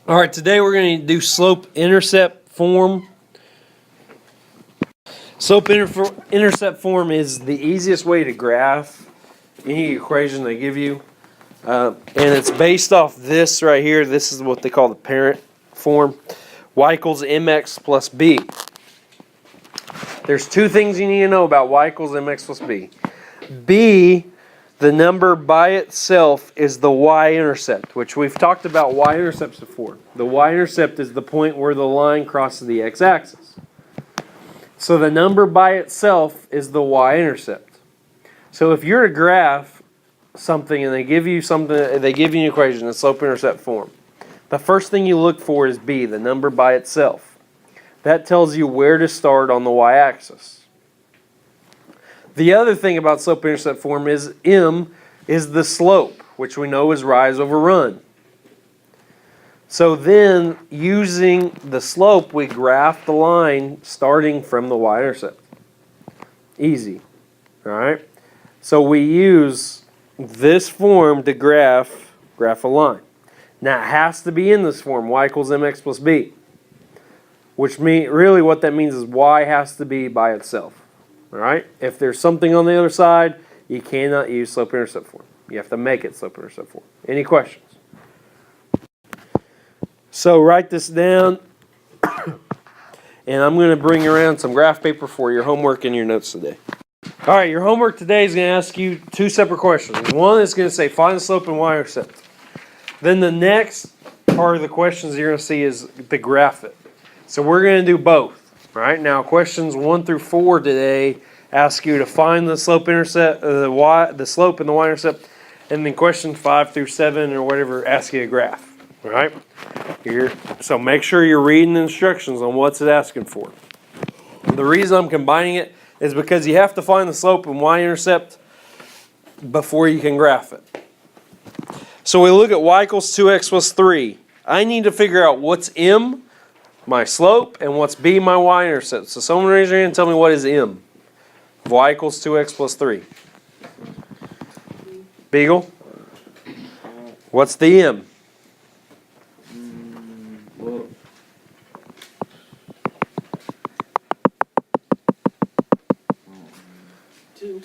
All right, today we're going to do slope-intercept form. Slope-intercept form is the easiest way to graph any equation they give you. And it's based off this right here. This is what they call the parent form. Y equals mx plus b. There's two things you need to know about y equals mx plus b. B, the number by itself, is the y-intercept, which we've talked about y-intercepts before. The y-intercept is the point where the line crosses the x-axis. So the number by itself is the y-intercept. So if you're to graph something and they give you an equation in slope-intercept form, the first thing you look for is b, the number by itself. That tells you where to start on the y-axis. The other thing about slope-intercept form is m is the slope, which we know is rise over run. So then, using the slope, we graph the line starting from the y-intercept. Easy. All right? So we use this form to graph a line. Now it has to be in this form, y equals mx plus b. Which really what that means is y has to be by itself. All right? If there's something on the other side, you cannot use slope-intercept form. You have to make it slope-intercept form. Any questions? So write this down, and I'm going to bring around some graph paper for your homework and your notes today. All right, your homework today is going to ask you two separate questions. One is going to say find the slope and y-intercept. Then the next part of the questions you're going to see is to graph it. So we're going to do both. All right, now questions 1 through 4 today ask you to find the slope-intercept, the slope and the y-intercept, and then questions 5 through 7 or whatever ask you to graph. All right, so make sure you're reading the instructions on what's it asking for. The reason I'm combining it is because you have to find the slope and y-intercept before you can graph it. So we look at y equals 2x plus 3. I need to figure out what's m, my slope, and what's b, my y-intercept. So someone raise your hand and tell me what is m. Y equals 2x plus 3. Beagle? What's the m?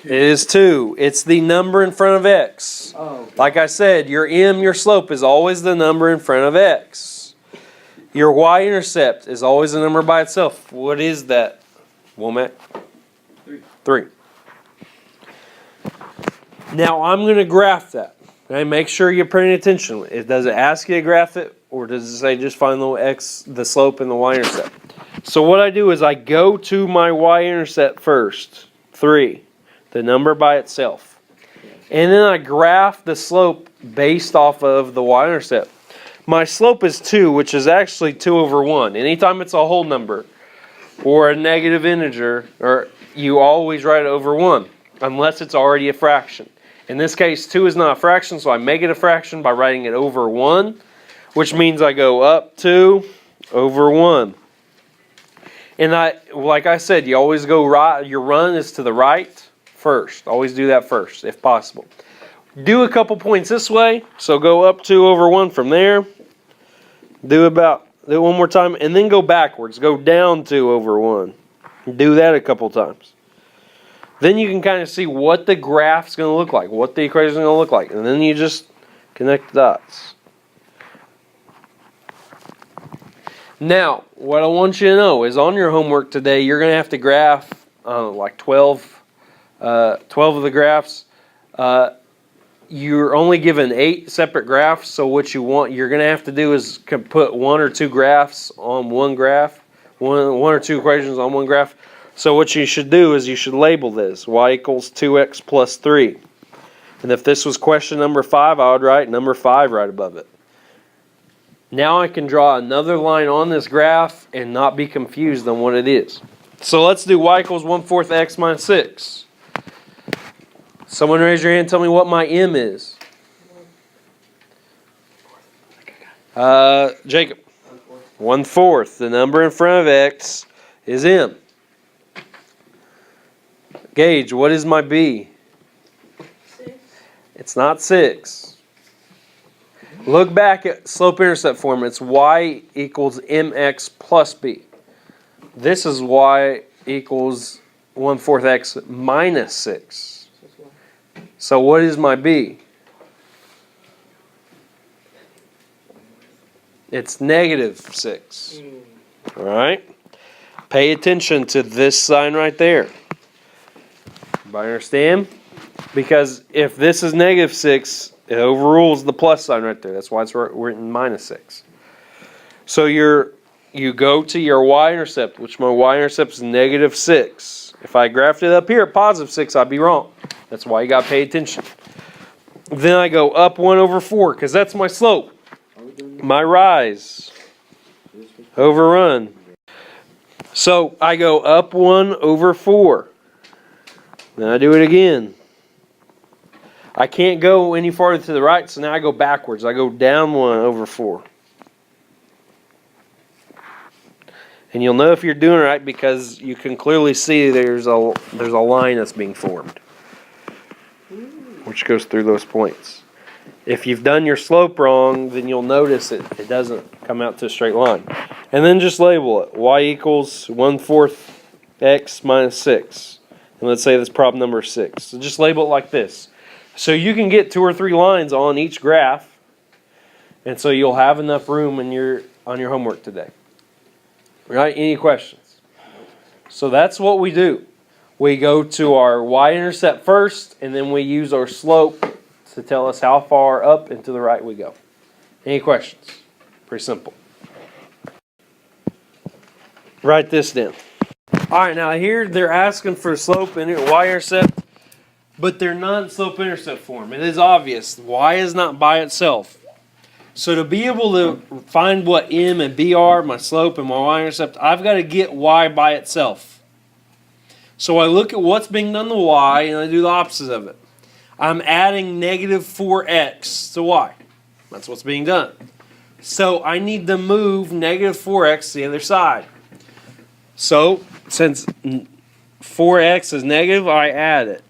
It is 2. It's the number in front of x. Oh, okay. Like I said, your m, your slope, is always the number in front of x. Your y-intercept is always a number by itself. What is that, Womack? 3. Now I'm going to graph that. Okay, make sure you're paying attention. Does it ask you to graph it, or does it say just find the slope and the y-intercept? So what I do is I go to my y-intercept first, 3, the number by itself, and then I graph the slope based off of the y-intercept. My slope is 2, which is actually 2 over 1. Anytime it's a whole number or a negative integer, or you always write it over 1, unless it's already a fraction. In this case, 2 is not a fraction, so I make it a fraction by writing it over 1, which means I go up 2 over 1. And like I said, you always go right. Your run is to the right first. Always do that first, if possible. Do a couple points this way, so go up 2 over 1 from there. Do it one more time, and then go backwards. Go down 2 over 1. Do that a couple times. Then you can kind of see what the graph's going to look like, what the equation is going to look like, and then you just connect the dots. Now, what I want you to know is on your homework today, you're going to have to graph like 12 of the graphs. You're only given 8 separate graphs, so what you're going to have to do is put 1 or 2 graphs on one graph, one or 2 equations on one graph. So what you should do is you should label this, y equals 2x plus 3. And if this was question number 5, I would write number 5 right above it. Now I can draw another line on this graph and not be confused on what it is. So let's do y equals 1/4 x minus 6. Someone raise your hand and tell me what my m is. Jacob. 1/4. The number in front of x is m. Gage, what is my b? 6. It's not 6. Look back at slope-intercept form. It's y equals mx plus b. This is y equals 1/4 x minus 6. So what is my b? It's negative 6. All right? Pay attention to this sign right there. Everybody understand? Because if this is negative 6, it overrules the plus sign right there. That's why it's written minus 6. So you go to your y-intercept, which my y-intercept is negative 6. If I graphed it up here at positive 6, I'd be wrong. That's why you got to pay attention. Then I go up 1/4 because that's my slope. My rise. Overrun. So I go up 1/4. Then I do it again. I can't go any farther to the right, so now I go backwards. I go down 1/4. And you'll know if you're doing it right because you can clearly see there's a line that's being formed, which goes through those points. If you've done your slope wrong, then you'll notice it doesn't come out to a straight line. And then just label it. Y equals 1/4 x minus 6. And let's say this problem number is 6. So just label it like this. So you can get 2 or 3 lines on each graph. And so you'll have enough room on your homework today. Right? Any questions? So that's what we do. We go to our y-intercept first, and then we use our slope to tell us how far up and to the right we go. Any questions? Pretty simple. Write this down. All right, now here they're asking for slope and y-intercept, but they're not in slope-intercept form. It is obvious. Y is not by itself. So to be able to find what m and b are, my slope and my y-intercept, I've got to get y by itself. So I look at what's being done to y, and I do the opposite of it. I'm adding negative 4x to y. That's what's being done. So I need to move negative 4x to the other side. So since 4x is negative, I add it.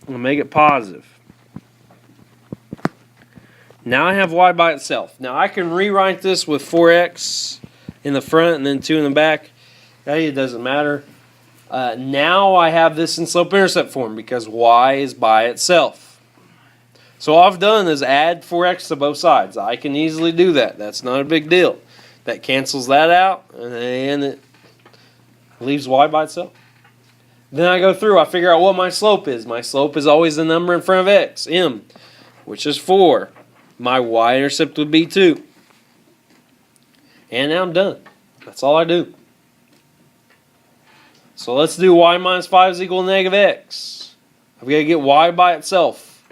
I'll make it positive. Now I have y by itself. Now I can rewrite this with 4x in the front and then 2 in the back. It doesn't matter. Now I have this in slope-intercept form because y is by itself. So all I've done is add 4x to both sides. I can easily do that. That's not a big deal. That cancels that out and it leaves y by itself. Then I go through. I figure out what my slope is. My slope is always the number in front of x, m, which is 4. My y-intercept would be 2. And now I'm done. That's all I do. So let's do y minus 5 is equal to negative x. I've got to get y by itself.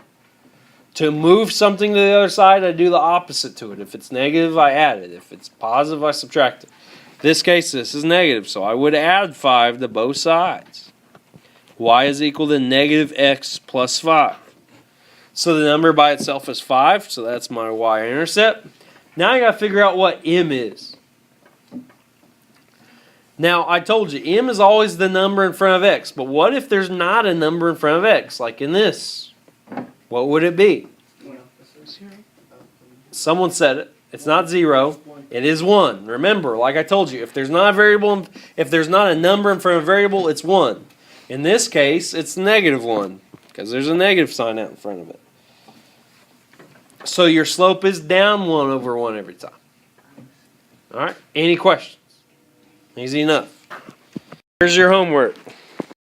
To move something to the other side, I do the opposite to it. If it's negative, I add it. If it's positive, I subtract it. In this case, this is negative, so I would add 5 to both sides. Y is equal to negative x plus 5. So the number by itself is 5, so that's my y-intercept. Now I got to figure out what m is. Now I told you, m is always the number in front of x, but what if there's not a number in front of x, like in this? What would it be? Someone said it. It's not 0. It is 1. Remember, like I told you, if there's not a variable, if there's not a number in front of a variable, it's 1. In this case, it's negative 1 because there's a negative sign out in front of it. So your slope is down 1/1 every time. All right. Any questions? Easy enough. Here's your homework.